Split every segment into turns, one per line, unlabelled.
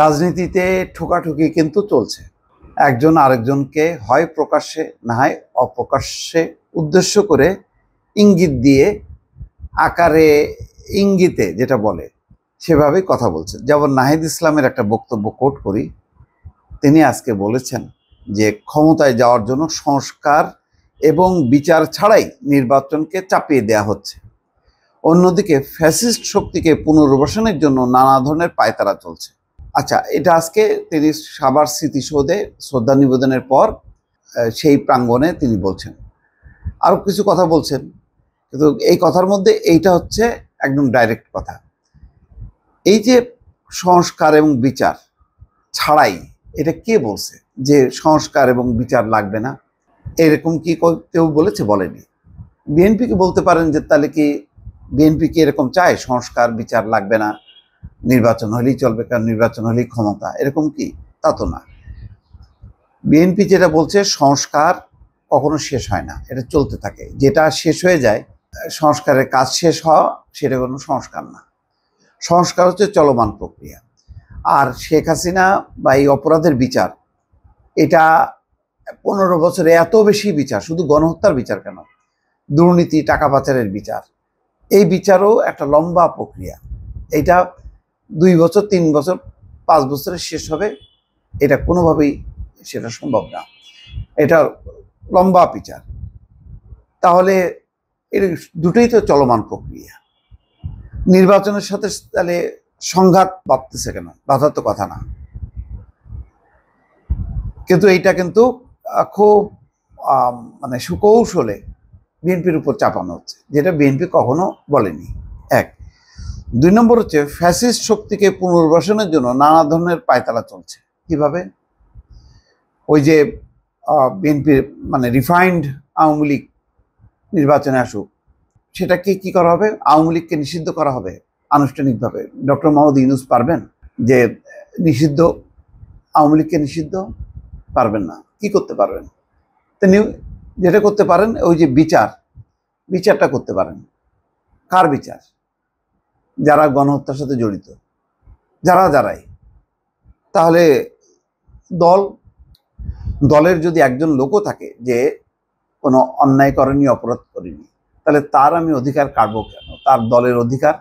রাজনীতিতে ঠোকাঠুকি কিন্তু চলছে। একজন আরেকজনকে হয় প্রকাশ্যে না হয় অপ্রকাশ্যে উদ্দেশ্য করে ইঙ্গিত দিয়ে আকারে ইঙ্গিতে যেটা বলে সেভাবেই কথা বলছেন। যেমন নাহিদ ইসলামের একটা বক্তব্য কোট করি। তিনি আজকে বলেছেন যে ক্ষমতায় যাওয়ার জন্য সংস্কার এবং বিচার ছাড়াই নির্বাচনকে চাপিয়ে দেওয়া হচ্ছে। অন্যদিকে ফ্যাসিস্ট শক্তিকে পুনর্বাসনের জন্য নানা ধরনের পায়তারা চলছে। আচ্ছা, এটা আজকে তিনি সাভার স্মৃতিসৌধে শ্রদ্ধা নিবেদনের পর সেই প্রাঙ্গণে তিনি বলছেন। আরও কিছু কথা বলছেন, কিন্তু এই কথার মধ্যে এইটা হচ্ছে একদম ডাইরেক্ট কথা। এই যে সংস্কার এবং বিচার ছাড়াই, এটা কে বলছে যে সংস্কার এবং বিচার লাগবে না? এরকম কি কেউ বলেছে? বলেনি। বিএনপিকে বলতে পারেন যে তাহলে কি বিএনপি কি এরকম চায় সংস্কার বিচার লাগবে না, নির্বাচন হলেই চলবে, কারণ নির্বাচন হলেই ক্ষমতা, এরকম কি? তা তো না। বিএনপি যেটা বলছে সংস্কার কখনো শেষ হয় না, এটা চলতে থাকে। যেটা শেষ হয়ে যায়, সংস্কারের কাজ শেষ হওয়া, সেটা কোনো সংস্কার না। সংস্কার হচ্ছে চলমান প্রক্রিয়া। আর শেখ হাসিনা বা এই অপরাধের বিচার, এটা 15 বছরে এত বেশি বিচার, শুধু গণহত্যার বিচার কেন, দুর্নীতি টাকা পাচারের বিচার, এই বিচারও একটা লম্বা প্রক্রিয়া। এটা 2 বছর 3 বছর 5 বছরে শেষ হবে, এটা কোনোভাবেই সেটা সম্ভব না। এটা লম্বা বিচার। তাহলে এর দুটোই তো চলমান প্রক্রিয়া। নির্বাচনের সাথে তাহলে সংঘাত বাঁধতেছে কেন? বাধার তো কথা না। কিন্তু এইটা কিন্তু খুব মানে সুকৌশলে বিএনপির উপর চাপানো হচ্ছে, যেটা বিএনপি কখনো বলেনি। 1। 2 নম্বর হচ্ছে ফ্যাসিস্ট শক্তিকে পুনর্বাসনের জন্য নানা ধরনের পায়তারা চলছে। কিভাবে? ওই যে বিএনপির মানে রিফাইন্ড আওয়ামী লীগ নির্বাচনে আসুক, সেটাকে কি করা হবে? আওয়ামী লীগকে নিষিদ্ধ করা হবে আনুষ্ঠানিকভাবে। ডক্টর মোহাম্মদ ইউনূস পারবেন যে নিষিদ্ধ আওয়ামী লীগকে নিষিদ্ধ? পারবেন না। কি করতে পারবেন? তিনি যেটা করতে পারেন, ওই যে বিচারটা করতে পারেন। কার বিচার? যারা গণহত্যার সাথে জড়িত, যারাই। তাহলে দলের যদি একজন লোকও থাকে যে কোনো অন্যায় করেনি, অপরাধ করেনি, তাহলে তার আমি অধিকার কাটবো কেন? তার দলের অধিকার,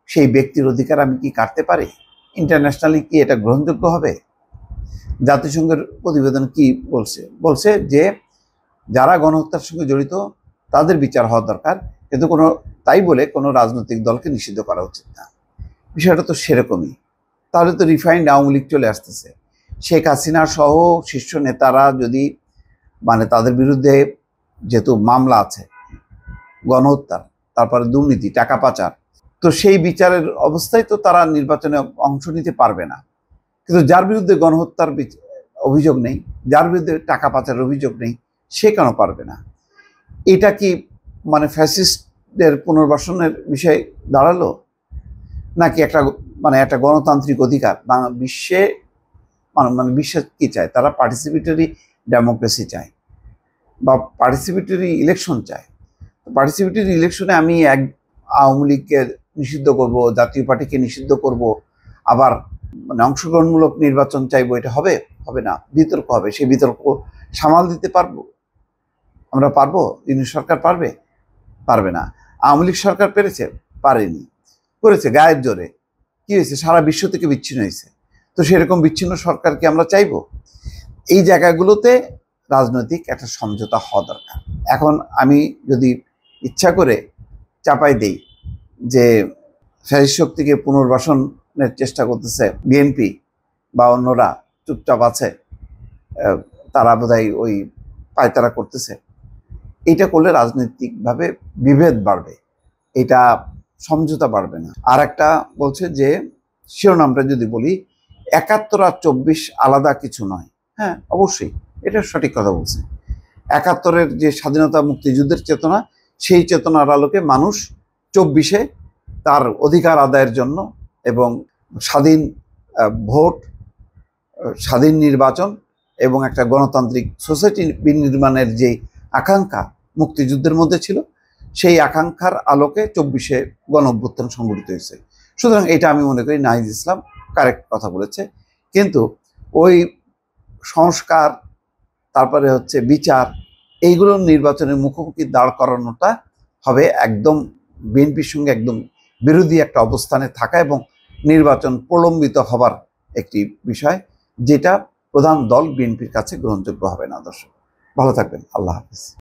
সেই ব্যক্তির অধিকার আমি কি কাটতে পারি? ইন্টারন্যাশনালি কি এটা গ্রহণযোগ্য হবে? জাতিসংঘের প্রতিবেদন কি বলছে যে যারা গণহত্যার সঙ্গে জড়িত তাদের বিচার হওয়া দরকার, কিন্তু তাই বলে কোনো রাজনৈতিক দলকে নিষিদ্ধ করা উচিত না। বিষয়টা তো সেরকমই। তাহলে তো রিফাইন্ড আওয়ামী লীগ চলে আসতেছে। শেখ হাসিনা সহ শীর্ষ নেতারা যদি মানে তাদের বিরুদ্ধে যেহেতু মামলা আছে গণহত্যার, তারপরে দুর্নীতি টাকা পাচার, তো সেই বিচারের অবস্থায় তো তারা নির্বাচনে অংশ নিতে পারবে না। কিন্তু যার বিরুদ্ধে গণহত্যার অভিযোগ নেই, যার বিরুদ্ধে টাকা পাচারের অভিযোগ নেই, সে কেন পারবে না? এটা কি মানে ফ্যাসিস্টদের পুনর্বাসনের বিষয় দাঁড়ালো, নাকি একটা গণতান্ত্রিক অধিকার? বিশ্বে বিশ্ব কি চায়? তারা পার্টিসিপেটরি ডেমোক্রেসি চায় বা পার্টিসিপেটরি ইলেকশন চায়। পার্টিসিপেটরি ইলেকশনে আমি আওয়ামী লীগকে নিষিদ্ধ করব, জাতীয় পার্টিকে নিষিদ্ধ করব, আবার মানে অংশগ্রহণমূলক নির্বাচন চাইবো, এটা হবে না। বিতর্ক হবে। সেই বিতর্ক সামাল দিতে পারবো আমরা? পারবো? ইউনূস সরকার পারবে না। আওয়ামী লীগ সরকার পেরেছে? পারেনি। করেছে গায়ের জোরে। কি হয়েছে? সারা বিশ্ব থেকে বিচ্ছিন্ন হয়েছে। তো সেরকম বিচ্ছিন্ন সরকারকে আমরা চাইবো? এই জায়গাগুলোতে রাজনৈতিক একটা সমঝোতা হওয়া দরকার। এখন আমি যদি ইচ্ছা করে চাপাই দেই যে ফ্যাসিস্ট শক্তিকে পুনর্বাসনের চেষ্টা করতেছে বিএনপি বা অন্যরা চুপচাপ আছে, তারা বোধহয় ওই পায়তারা করতেছে, এটা করলে রাজনৈতিকভাবে বিভেদ বাড়বে, এটা সমঝোতা বাড়বে না। আর একটা বলছে যে শিরোনামটা যদি বলি, ৭১ আর ২৪ আলাদা কিছু নয়। হ্যাঁ, অবশ্যই এটা সঠিক কথা বলছে। ৭১-এর যে স্বাধীনতা মুক্তিযুদ্ধের চেতনা, সেই চেতনার আলোকে মানুষ ২৪-এ তার অধিকার আদায়ের জন্য এবং স্বাধীন ভোট, স্বাধীন নির্বাচন এবং একটা গণতান্ত্রিক সোসাইটি বিনির্মাণের যে আকাঙ্ক্ষা মুক্তিযুদ্ধের মধ্যে ছিল, সেই আকাঙ্ক্ষার আলোকে ২৪-এ গণ অভ্যুত্থান সংঘটিত হয়েছে। সুতরাং এটা আমি মনে করি নাহিদ ইসলাম কারেক্ট কথা বলেছে, কিন্তু ওই সংস্কার, তারপরে হচ্ছে বিচার, এইগুলো নির্বাচনের মুখোমুখি দাঁড় করানোটা হবে একদম বিএনপির সঙ্গে একদম বিরোধী একটা অবস্থানে থাকা এবং নির্বাচন প্রলম্বিত হবার একটি বিষয়, যেটা প্রধান দল বিএনপির কাছে গ্রহণযোগ্য হবে না। দর্শক ভালো থাকবেন, আল্লাহ হাফিজ।